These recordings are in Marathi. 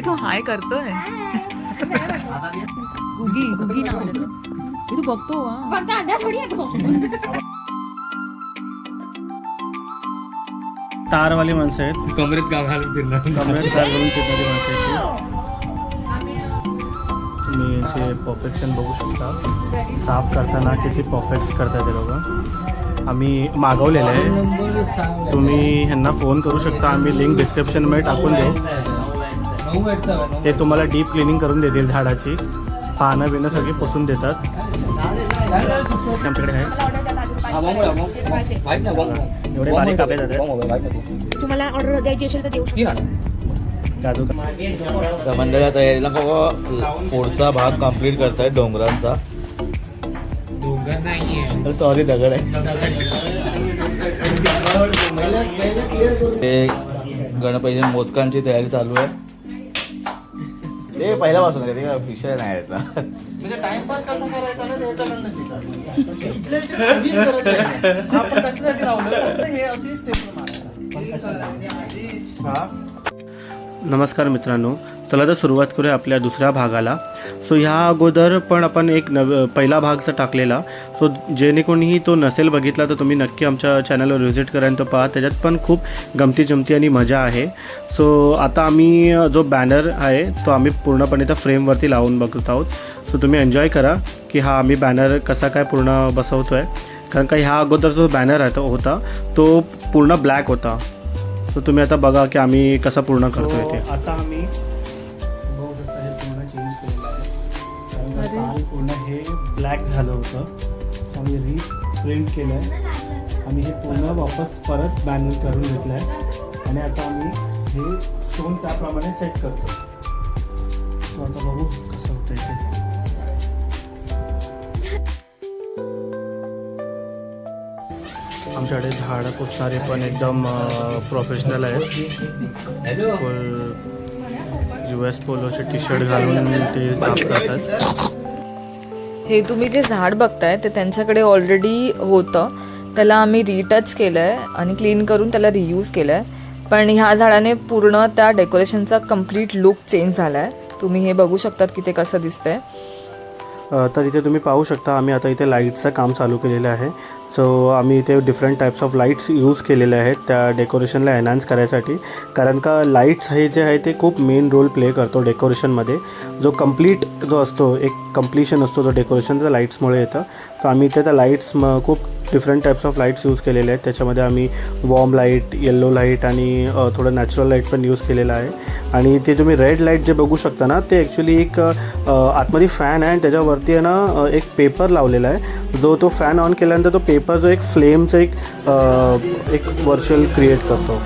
तो हाय करतोय. गुगी गुगी नाव आहे त्याचं. तू बघतो तारवाली माणसं आहेत, कमरेत गाव घालून फिरणार. कमरेत तार घालून फिरणारी माणसं आहेत. तुम्ही याचे परफेक्शन बघू शकता. साफ करताना किती परफेक्ट करतात ते लोक. आम्ही मागवलेलं आहे, तुम्ही ह्यांना फोन करू शकता. आम्ही लिंक डिस्क्रिप्शनमध्ये टाकून देऊ. ते तुम्हाला डीप क्लिनिंग करून देतील झाडाची. पानं बिनं सगळी पुसून देतात. आमच्याकडे आहे एवढे बारीक कापले जातात. तुम्हाला ऑर्डर द्यायची असेल तर देऊ काजू तर मंडळाच्या तयारीला बघा पुढचा भाग कंप्लीट करतायत डोंगरांचा. डोंगर नाहीये, सॉरी दगड आहे. ते गणपतीच्या मोदकांची तयारी चालू आहे. ते पहिल्यापासून आहे, ते विषय नाही याचा. म्हणजे टाइमपास कसा करायचा ना त्याच्याकडनं शिका. इथले जे कधीच करत नाही. आपण कशासाठी लावलं फक्त हे अशी स्टेप मारायला. नमस्कार मित्रांनो, चला तर सुरुवात करूया आपल्या दुसऱ्या भागाला. सो ह्या अगोदर पण आपण एक पहिला भागचा टाकलेला. सो जेणे कोणीही तो नसेल बघितला तर तुम्ही नक्की आमच्या चॅनलवर व्हिजिट करा आणि तो पहा. त्याच्यात पण खूप गमती जमती आणि मजा आहे. सो आता आम्ही जो बॅनर आहे तो आम्ही पूर्णपणे त्या फ्रेमवरती लावून बघत आहोत. सो तुम्ही एन्जॉय करा की हा आम्ही बॅनर कसा काय पूर्ण बसवतो आहे. कारण का ह्या अगोदर जो बॅनर आहे तो होता तो पूर्ण ब्लॅक होता. सो तुम्ही आता बघा की आम्ही कसं पूर्ण करतोय ते. आता आम्ही बघू शकता हे पूर्ण चेंज केलेलं आहे. कारण काल पूर्ण हे ब्लॅक झालं होतं. सो आम्ही रिप्रिंट केलं आहे आणि हे पूर्ण वापस परत बॅनर करून घेतलं आहे. आणि आता आम्ही हे स्टोन त्याप्रमाणे सेट करतो. सो आता बघू कसं होतं ते. आमच्याकडे झाडं पुसणारे पण एकदम प्रोफेशनल आहेत. फुल US पोलोचे टी शर्ट घालून ते साफ करतात. हे तुम्ही जे झाड बघताय ते त्यांच्याकडे ऑलरेडी होतं. त्याला आम्ही रिटच केलं आहे आणि क्लीन करून त्याला रियूज केलं आहे. पण ह्या झाडाने पूर्ण त्या डेकोरेशनचा कम्प्लीट लुक चेंज झाला आहे. तुम्ही हे बघू शकतात की ते कसं दिसतंय. तर इथे तुम्ही पाहू शकता आम्ही आता इथे लाईटचं काम चालू केलेलं आहे. सो आम्ही इथे different types of lights use केलेले आहेत त्या डेकोरेशनला एनहान्स करायसाठी. कारण का लाईट्स हे जे आहे ते खूप मेन रोल प्ले करतो डेकोरेशनमध्ये. जो कंप्लीट जो असतो एक कंप्लीशन असतो जो डेकोरेशन त्या लाईट्समुळे येतं. तर आम्ही इथे त्या लाईट्स खूप different types of lights use केलेले आहेत. त्याच्यामध्ये आम्ही वॉर्म लाईट, येल्लो लाईट आणि थोडं नॅचरल लाईट पण यूज केलेलं आहे. आणि ते तुम्ही रेड लाईट जे बघू शकता ना ते ॲक्च्युली एक आतमध्ये फॅन आहे आणि त्याच्यावरती आहे ना एक पेपर लावलेला आहे. जो तो फॅन ऑन केल्यानंतर तो पेपर जो एक फ्लेमचं एक व्हर्च्युअल क्रिएट करतो.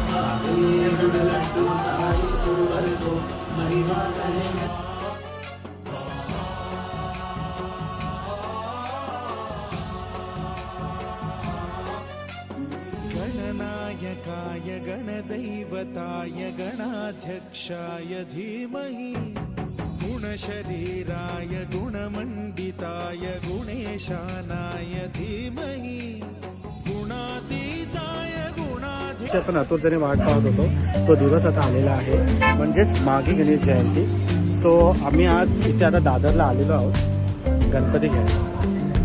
गणनायकाय गणदैवताय गणाध्यक्षाय धीमहि गुणशरीराय गुणमण्डिताय गुणेशानाय धीमहि गुणातीताय गुणाधि. आपण आतुरतेने वाट पाहत होतो तो दिवस आता आलेला आहे, म्हणजेच माघी गणेश जयंती. सो आम्ही आज इथे आता दादरला आलेलो आहोत गणपती घ्यायला.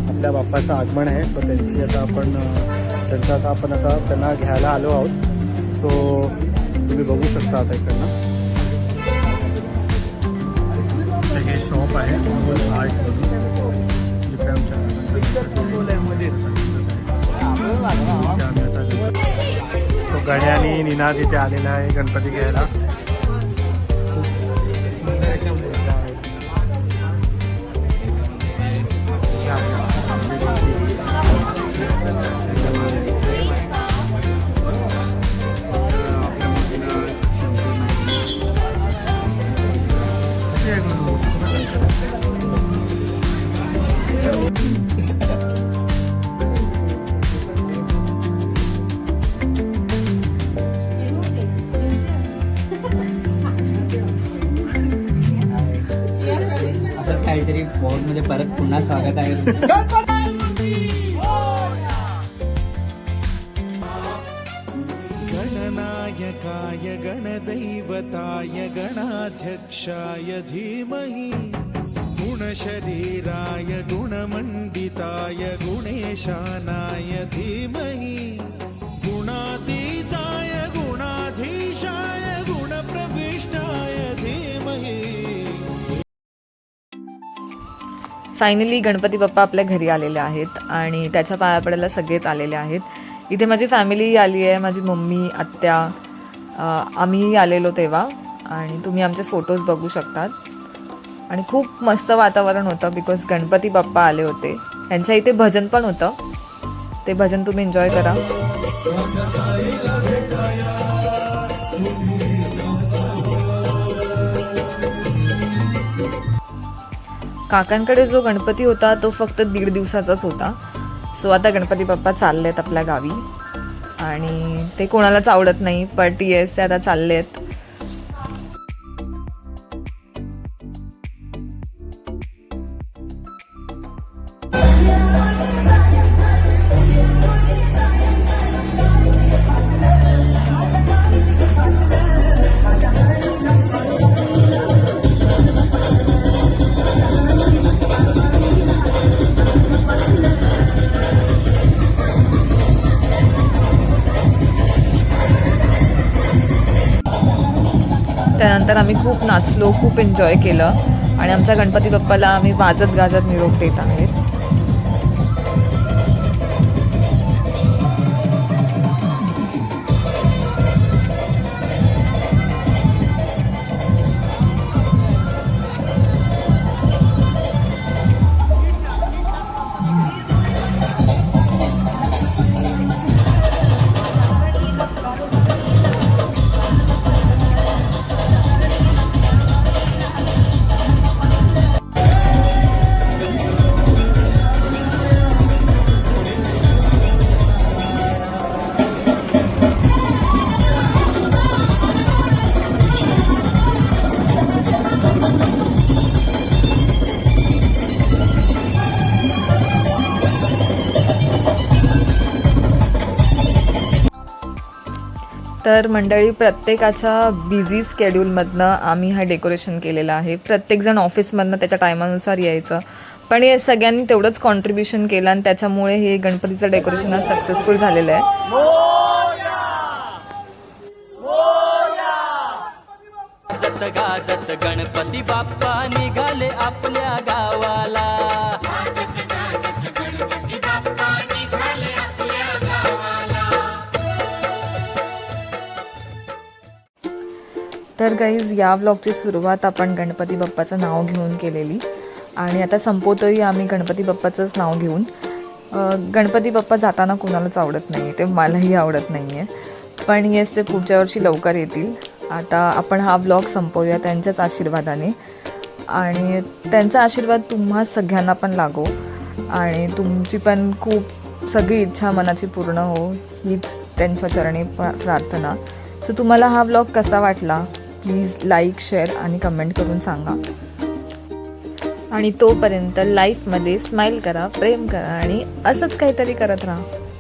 आपल्या बाप्पाचं आगमन आहे. सो त्यांची आता आपण आता त्यांना घ्यायला आलो आहोत. सो तुम्ही बघू शकता आता इकडनं हे शॉप आहे आर्ट म्हणून. जिथे आमच्या तो गण्या आणि निनाद इथे आलेला आहे गणपती घ्यायला. खूप सुंदर अशा मूर्त्या आहेत. काहीतरी बोर्डमध्ये परत पुन्हा स्वागत आहे. गणनायकाय गणदैवताय गणदैवताय गणाध्यक्षाय धीमहि गुणशरीराय गुणमण्डिताय गुणेशानाय धीमहि गुणातीताय गुणाधीशाय गुणप्रविष्टाय धीमहि. फायनली गणपती बाप्पा आपल्या घरी आलेले आहेत आणि त्याच्या पाया पडायला सगळेच आलेले आहेत. इथे माझी फॅमिली आली आहे, माझी मम्मी, आत्या, आम्हीही आलेलो तेव्हा, आणि तुम्ही आमचे फोटोज बघू शकतात. आणि खूप मस्त वातावरण होतं बिकॉज गणपती बाप्पा आले होते. त्यांच्या इथे भजन पण होतं, ते भजन तुम्ही एन्जॉय करा. काकांकडे जो गणपती होता तो फक्त 1.5 दिवसाचाच होता. सो आता गणपती बाप्पा चाललेत आपल्या गावी आणि ते कोणालाच आवडत नाही, बट येस ते आता चाललेत. त्यानंतर आम्ही खूप नाचलो, खूप एन्जॉय केलं आणि आमच्या गणपती बाप्पाला आम्ही वाजत गाजत निरोप देत आहेत. तर मंडळी, प्रत्येकाच्या बिझी स्केड्यूलमधनं आम्ही हा डेकोरेशन केलेलं आहे. प्रत्येकजण ऑफिसमधनं त्याच्या टायमानुसार यायचं, पण हे सगळ्यांनी तेवढंच कॉन्ट्रीब्युशन केलं आणि त्याच्यामुळे हे गणपतीचं डेकोरेशन आज सक्सेसफुल झालेलं आहे. गाजत गणपती बाप्पा निघाले आपल्या गावाला. तर गाईज, या व्लॉगची सुरुवात आपण गणपती बाप्पाचं नाव घेऊन केलेली आणि आता संपवतोही आम्ही गणपती बाप्पाचंच नाव घेऊन. गणपती बाप्पा जाताना कुणालाच आवडत नाही, ते मलाही आवडत नाही आहे, पण येस ते पुढच्या वर्षी लवकर येतील. आता आपण हा व्लॉग संपवूया त्यांच्याच आशीर्वादाने आणि त्यांचा आशीर्वाद तुम्हा सगळ्यांना पण लागो आणि तुमची पण खूप सगळी इच्छा मनाची पूर्ण हो, हीच त्यांच्या चरणी प्रार्थना. सो तुम्हाला हा व्लॉग कसा वाटला प्लीज लाईक, शेअर आणि कमेंट करून सांगा. आणि तोपर्यंत लाईफमध्ये स्माईल करा, प्रेम करा आणि असंच काहीतरी करत राहा.